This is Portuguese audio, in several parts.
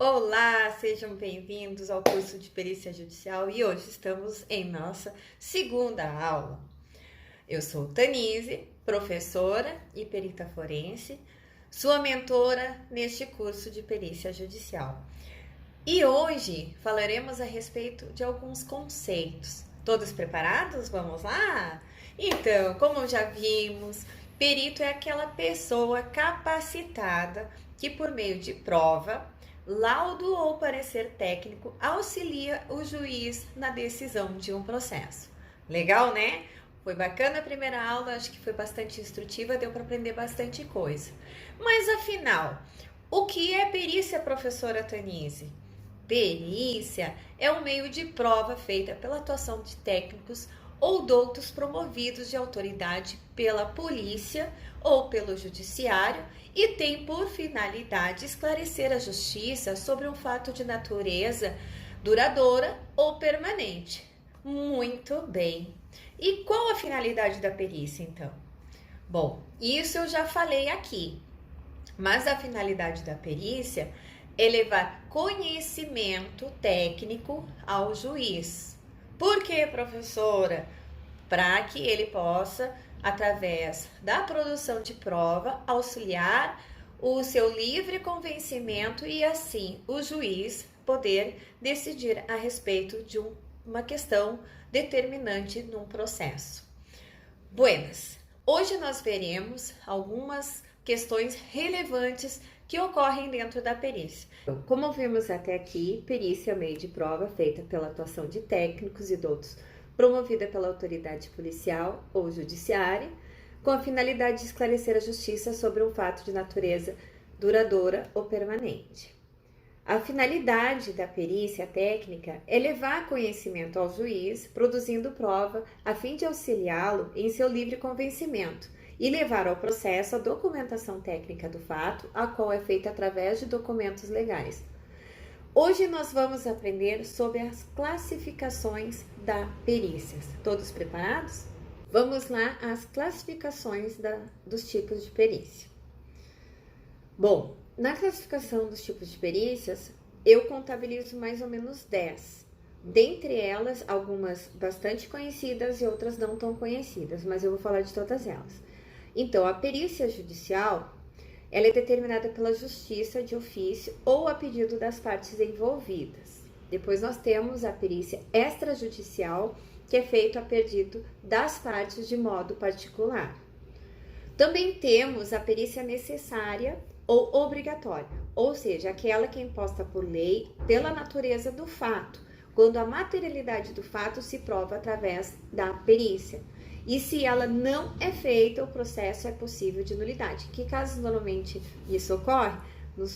Olá, sejam bem-vindos ao curso de Perícia Judicial e hoje estamos em nossa segunda aula. Eu sou Tanise, professora e perita forense, sua mentora neste curso de Perícia Judicial. E hoje falaremos a respeito de alguns conceitos. Todos preparados? Vamos lá? Então, como já vimos, perito é aquela pessoa capacitada que, por meio de prova, laudo ou parecer técnico, auxilia o juiz na decisão de um processo. Legal, né? Foi bacana a primeira aula, acho que foi bastante instrutiva, deu para aprender bastante coisa. Mas afinal, o que é perícia, professora Tanise? Perícia é um meio de prova feita pela atuação de técnicos ou doutos promovidos de autoridade pela polícia ou pelo judiciário e tem por finalidade esclarecer a justiça sobre um fato de natureza duradoura ou permanente. Muito bem. E qual a finalidade da perícia, então? Bom, isso eu já falei aqui, mas a finalidade da perícia é levar conhecimento técnico ao juiz. Por quê, professora? Para que ele possa, através da produção de prova, auxiliar o seu livre convencimento e assim o juiz poder decidir a respeito de uma questão determinante num processo. Buenas, hoje nós veremos algumas questões relevantes que ocorrem dentro da perícia. Como vimos até aqui, perícia é meio de prova feita pela atuação de técnicos e doutos promovida pela autoridade policial ou judiciária, com a finalidade de esclarecer a justiça sobre um fato de natureza duradoura ou permanente. A finalidade da perícia técnica é levar conhecimento ao juiz, produzindo prova, a fim de auxiliá-lo em seu livre convencimento e levar ao processo a documentação técnica do fato, a qual é feita através de documentos legais. Hoje nós vamos aprender sobre as classificações da perícia. Todos preparados? Vamos lá às classificações dos tipos de perícia. Bom, na classificação dos tipos de perícias, eu contabilizo mais ou menos 10. Dentre elas, algumas bastante conhecidas e outras não tão conhecidas, mas eu vou falar de todas elas. Então, a perícia judicial, ela é determinada pela justiça de ofício ou a pedido das partes envolvidas. Depois nós temos a perícia extrajudicial, que é feita a pedido das partes de modo particular. Também temos a perícia necessária ou obrigatória, ou seja, aquela que é imposta por lei pela natureza do fato, quando a materialidade do fato se prova através da perícia. E se ela não é feita, o processo é possível de nulidade. Que casos normalmente isso ocorre?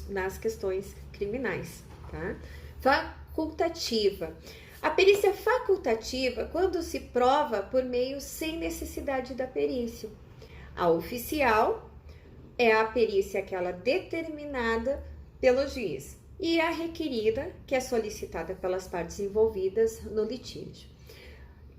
Nas questões criminais, tá? Facultativa. A perícia facultativa, quando se prova por meio sem necessidade da perícia. A oficial é a perícia aquela determinada pelo juiz. E a requerida, que é solicitada pelas partes envolvidas no litígio.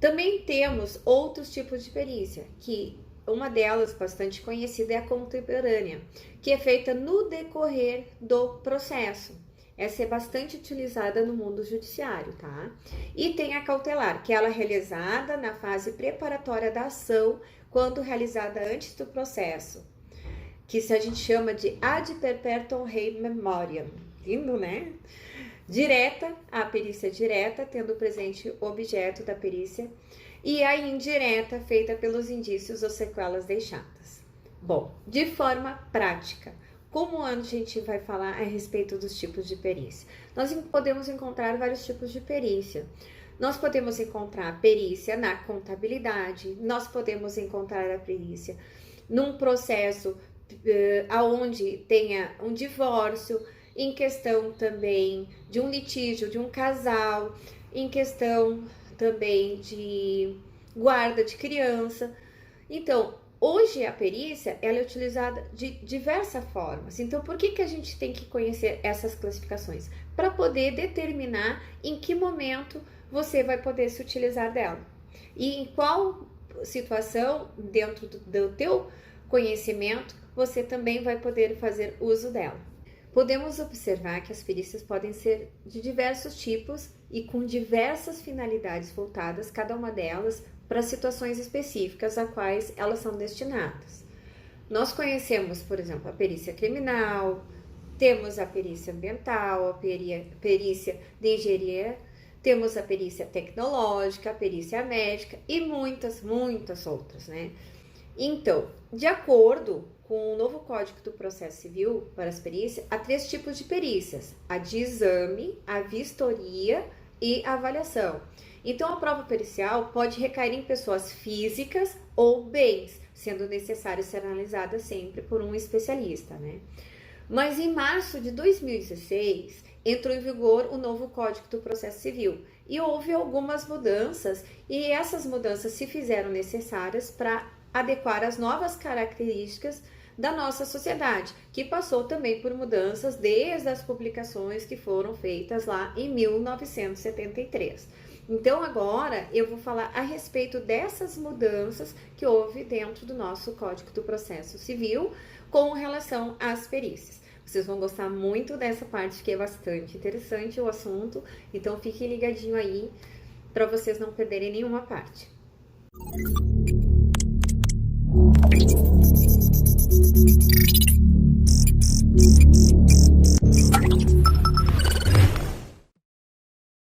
Também temos outros tipos de perícia, que uma delas, bastante conhecida, é a contemporânea, que é feita no decorrer do processo. Essa é bastante utilizada no mundo judiciário, tá? E tem a cautelar, que ela é realizada na fase preparatória da ação, quando realizada antes do processo, que a gente chama de ad perpetuum rei memoriam. Lindo, né? Direta, a perícia direta, tendo presente o objeto da perícia, e a indireta, feita pelos indícios ou sequelas deixadas. Bom, de forma prática, como a gente vai falar a respeito dos tipos de perícia? Nós podemos encontrar vários tipos de perícia. Nós podemos encontrar a perícia na contabilidade, nós podemos encontrar a perícia num processo onde tenha um divórcio, em questão também de um litígio de um casal, em questão também de guarda de criança. Então, hoje a perícia ela é utilizada de diversas formas. Então, por que a gente tem que conhecer essas classificações? Para poder determinar em que momento você vai poder se utilizar dela. E em qual situação, dentro do teu conhecimento, você também vai poder fazer uso dela. podemos observar que as perícias podem ser de diversos tipos e com diversas finalidades voltadas, cada uma delas, para situações específicas a quais elas são destinadas. Nós conhecemos, por exemplo, a perícia criminal, temos a perícia ambiental, a perícia de engenharia, temos a perícia tecnológica, a perícia médica e muitas outras, né? Então, de acordo com o novo Código do Processo Civil para as perícias, há 3 tipos de perícias: a de exame, a vistoria e a avaliação. Então, a prova pericial pode recair em pessoas físicas ou bens, sendo necessário ser analisada sempre por um especialista, né? Mas em março de 2016, entrou em vigor o novo Código do Processo Civil e houve algumas mudanças, e essas mudanças se fizeram necessárias para adequar as novas características da nossa sociedade, que passou também por mudanças desde as publicações que foram feitas lá em 1973. Então agora eu vou falar a respeito dessas mudanças que houve dentro do nosso Código do Processo Civil com relação às perícias. Vocês vão gostar muito dessa parte, que é bastante interessante o assunto, então fiquem ligadinho aí para vocês não perderem nenhuma parte.